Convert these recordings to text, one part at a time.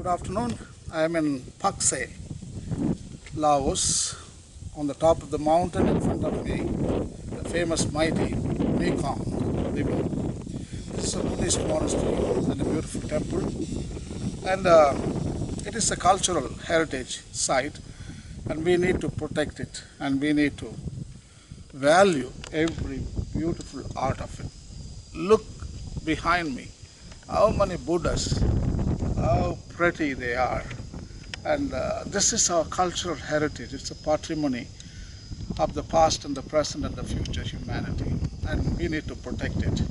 Good afternoon. I am in Pakse, Laos, on the top of the mountain in front of me, the famous mighty Mekong River. This is a Buddhist monastery and a beautiful temple, and it is a cultural heritage site, and we need to protect it, and we need to value every beautiful art of it. Look behind me, how many Buddhas, how pretty they are. And this is our cultural heritage. It's a patrimony of the past and the present and the future humanity, and we need to protect it.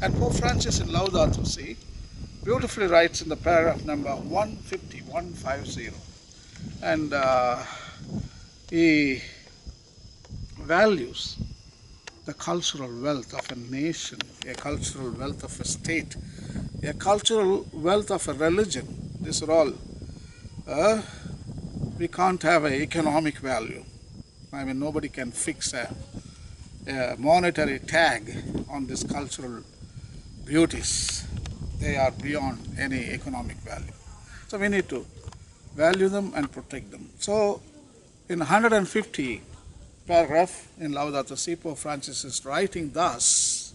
And Pope Francis in Laudato Si beautifully writes in the paragraph number 150, and he values the cultural wealth of a nation, a cultural wealth of a state, a cultural wealth of a religion. These are all, we can't have an economic value. I mean, nobody can fix a monetary tag on these cultural beauties. They are beyond any economic value. So we need to value them and protect them. So in 150 paragraph in Laudato Si, Pope Francis is writing thus: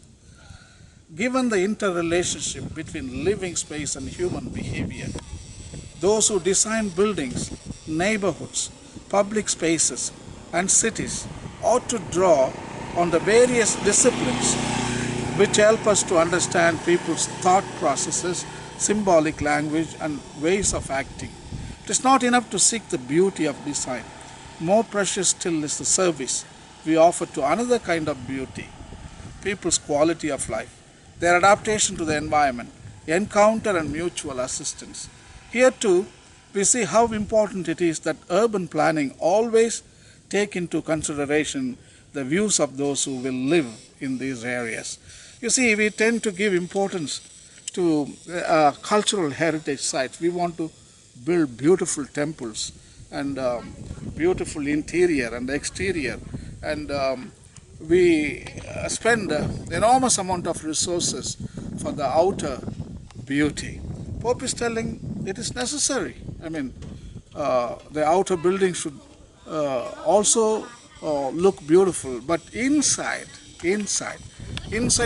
given the interrelationship between living space and human behavior, those who design buildings, neighborhoods, public spaces, and cities ought to draw on the various disciplines which help us to understand people's thought processes, symbolic language, and ways of acting. It is not enough to seek the beauty of design. More precious still is the service we offer to another kind of beauty, people's quality of life, their adaptation to the environment, encounter and mutual assistance. Here too, we see how important it is that urban planning always take into consideration the views of those who will live in these areas. You see, we tend to give importance to cultural heritage sites. We want to build beautiful temples and beautiful interior and exterior, and we spend enormous amount of resources for the outer beauty. Pope is telling it is necessary. I mean, the outer building should also look beautiful, but inside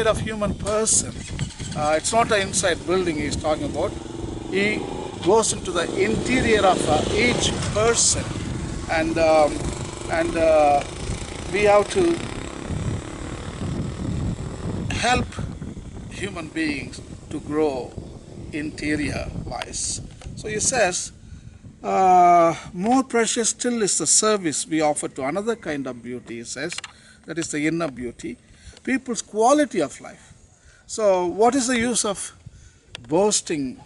of human person, it's not an inside building he's talking about. He goes into the interior of each person, and we have to help human beings to grow interior wise. So he says, more precious still is the service we offer to another kind of beauty, he says, that is the inner beauty, people's quality of life. So what is the use of boasting?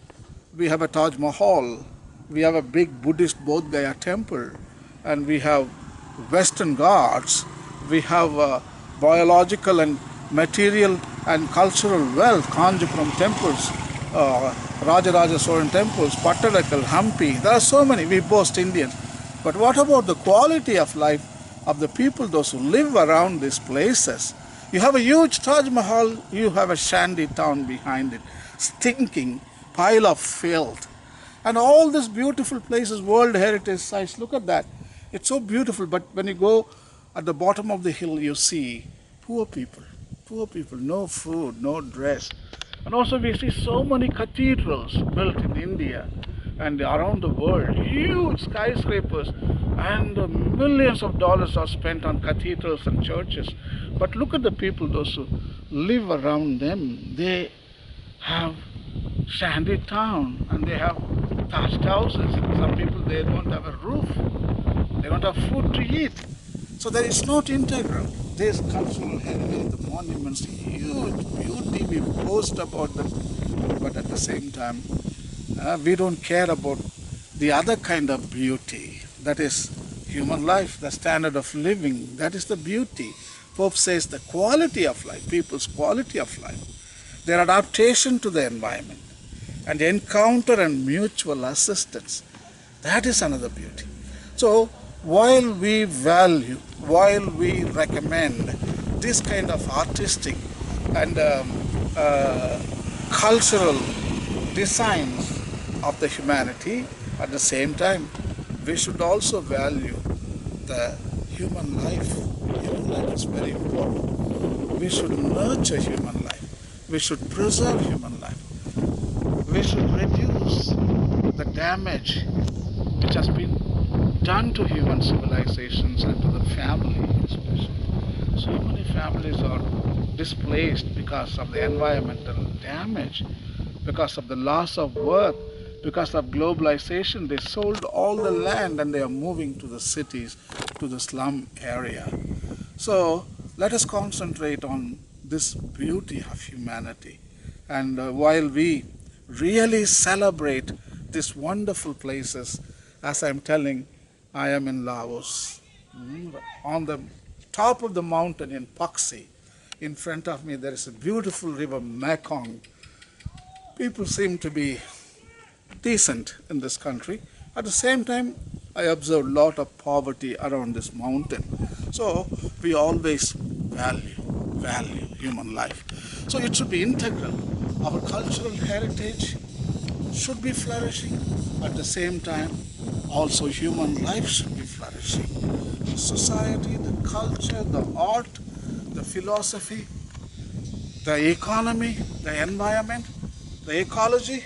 We have a Taj Mahal, we have a big Buddhist Bodh Gaya temple, and we have Western Ghats, we have biological and material and cultural wealth, Kanjipuram temples, Rajaraja Solan temples, Pattadakal, Hampi. There are so many, we boast Indians. But what about the quality of life of the people, those who live around these places? You have a huge Taj Mahal, you have a shanty town behind it, stinking pile of filth. And all these beautiful places, World Heritage Sites, look at that. It's so beautiful, but when you go at the bottom of the hill, you see poor people, no food, no dress. And also we see so many cathedrals built in India and around the world, huge skyscrapers, and millions of dollars are spent on cathedrals and churches. But look at the people, those who live around them. They have shanty town and they have thatched houses. Some people, they don't have a roof, they don't have food to eat. So there is not integral. This cultural heritage, the monuments, huge beauty, we boast about them, but at the same time, we don't care about the other kind of beauty, that is human life, the standard of living. That is the beauty. Pope says the quality of life, people's quality of life, their adaptation to the environment, and encounter and mutual assistance. That is another beauty. So while we value, while we recommend this kind of artistic and cultural designs of the humanity. At the same time, we should also value the human life. Human life is very important. We should nurture human life. We should preserve human life. We should reduce the damage which has been done to human civilizations and to the family especially. So many families are displaced because of the environmental damage, because of the loss of work, because of globalization. They sold all the land and they are moving to the cities, to the slum area. So let us concentrate on this beauty of humanity. And while we really celebrate these wonderful places, as I'm telling, I am in Laos, on the top of the mountain in Pakse. In front of me there is a beautiful river, Mekong. People seem to be decent in this country. At the same time, I observe a lot of poverty around this mountain. So we always value human life. So it should be integral. Our cultural heritage should be flourishing. At the same time, also human life should be flourishing. The society, the culture, the art, the philosophy, the economy, the environment, the ecology,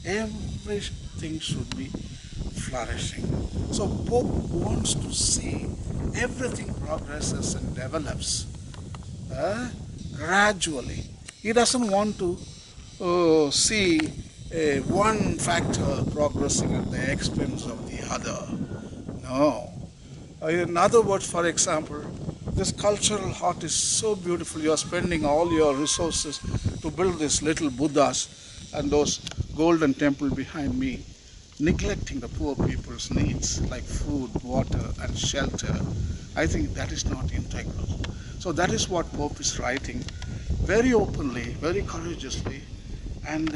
everything should be flourishing. So Pope wants to see everything progresses and develops gradually. He doesn't want to see one factor progressing at the expense of the other. No. In other words, for example, this cultural art is so beautiful. You are spending all your resources to build these little Buddhas and those golden temple behind me, neglecting the poor people's needs like food, water, and shelter. I think that is not integral. So that is what Pope is writing very openly, very courageously, and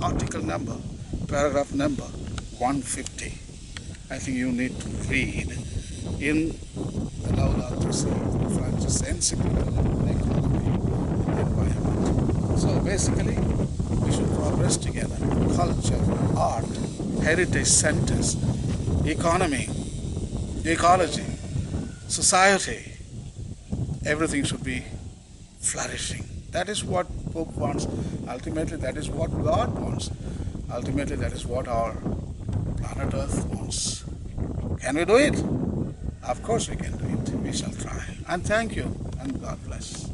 article number, paragraph number 150. I think you need to read in the Laudato, the Francis encyclical on economy and environment. So basically, we should progress together. Culture, art, heritage centers, economy, ecology, society, everything should be flourishing. That is what Pope wants. Ultimately, that is what God wants. Ultimately, that is what our planet Earth wants. Can we do it? Of course we can do it. We shall try. And thank you, and God bless.